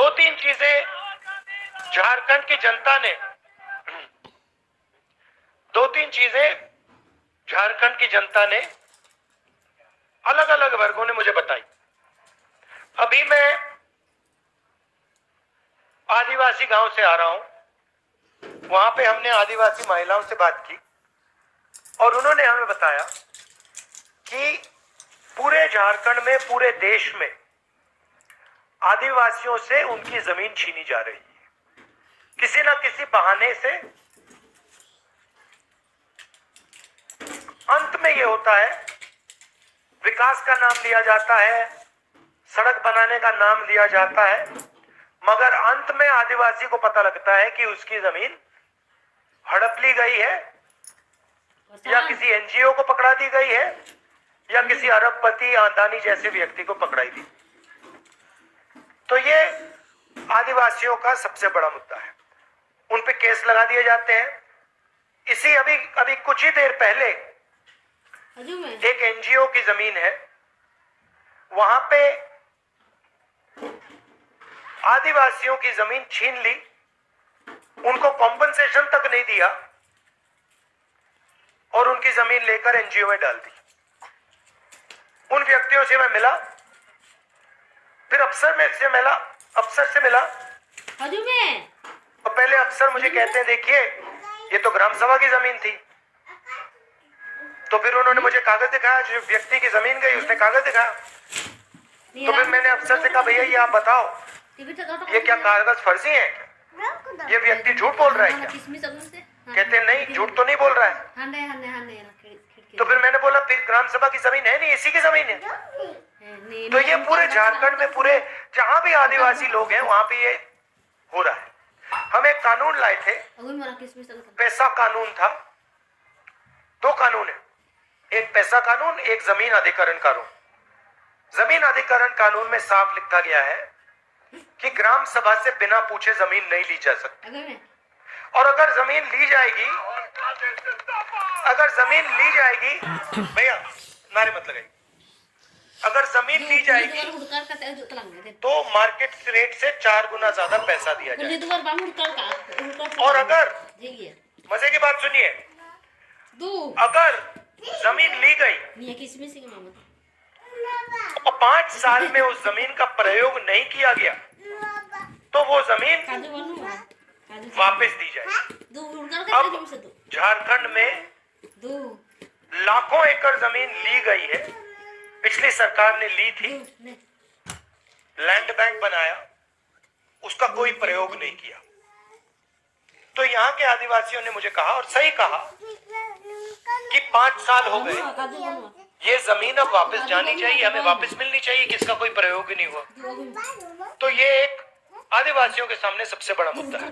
दो तीन चीजें झारखंड की जनता ने, दो तीन चीजें झारखंड की जनता ने अलग अलग वर्गों ने मुझे बताई। अभी मैं आदिवासी गांव से आ रहा हूं, वहां पे हमने आदिवासी महिलाओं से बात की और उन्होंने हमें बताया कि पूरे झारखंड में, पूरे देश में आदिवासियों से उनकी जमीन छीनी जा रही है। किसी ना किसी बहाने से अंत में यह होता है, विकास का नाम लिया जाता है, सड़क बनाने का नाम लिया जाता है, मगर अंत में आदिवासी को पता लगता है कि उसकी जमीन हड़प ली गई है या किसी एनजीओ को पकड़ा दी गई है या किसी अरबपति अदानी जैसे व्यक्ति को पकड़ाई दी। तो ये आदिवासियों का सबसे बड़ा मुद्दा है। उन पे केस लगा दिए जाते हैं। इसी अभी कुछ ही देर पहले एक एनजीओ की जमीन है, वहां पे आदिवासियों की जमीन छीन ली, उनको कॉम्पनसेशन तक नहीं दिया और उनकी जमीन लेकर एनजीओ में डाल दी। उन व्यक्तियों से मैं मिला, फिर अफसर से मिला। और पहले अफसर मुझे कहते हैं, देखिए ये तो ग्राम सभा की जमीन थी। तो फिर उन्होंने मुझे कागज दिखाया, जो व्यक्ति की जमीन गई उसने कागज दिखाया। तो फिर मैंने अफसर से कहा, भैया ये आप बताओ, ये क्या कागज फर्जी है? ये व्यक्ति झूठ बोल रहा है क्या? कहते हैं नहीं, झूठ तो नहीं बोल रहा है। तो फिर मैंने बोला, फिर ग्राम सभा की जमीन है नहीं, इसी की जमीन है। तो ये पूरे झारखंड में, पूरे जहां भी आदिवासी लोग हैं वहां पे ये हो रहा है। हम एक कानून लाए थे, पैसा कानून था। दो कानून है, एक पैसा कानून, एक जमीन अधिग्रहण कानून। जमीन अधिग्रहण कानून में साफ लिखा गया है कि ग्राम सभा से बिना पूछे जमीन नहीं ली जा सकती। और अगर जमीन ली जाएगी, भैया नारे मत लगाइए, अगर जमीन ली जाएगी तो मार्केट रेट से 4 गुना ज्यादा पैसा दिया जाएगा। और अगर, मजे की बात सुनिए, अगर जमीन ली गई और 5 साल में उस जमीन का प्रयोग नहीं किया गया तो वो जमीन वापस दी जाए। अब झारखंड में लाखों एकड़ जमीन ली गई है, पिछली सरकार ने ली थी, लैंड बैंक बनाया, उसका कोई प्रयोग नहीं किया। तो यहाँ के आदिवासियों ने मुझे कहा, और सही कहा, कि 5 साल हो गए, ये जमीन अब वापस जानी चाहिए, हमें वापस मिलनी चाहिए, किसका कोई प्रयोग ही नहीं हुआ। तो ये एक आदिवासियों के सामने सबसे बड़ा मुद्दा है।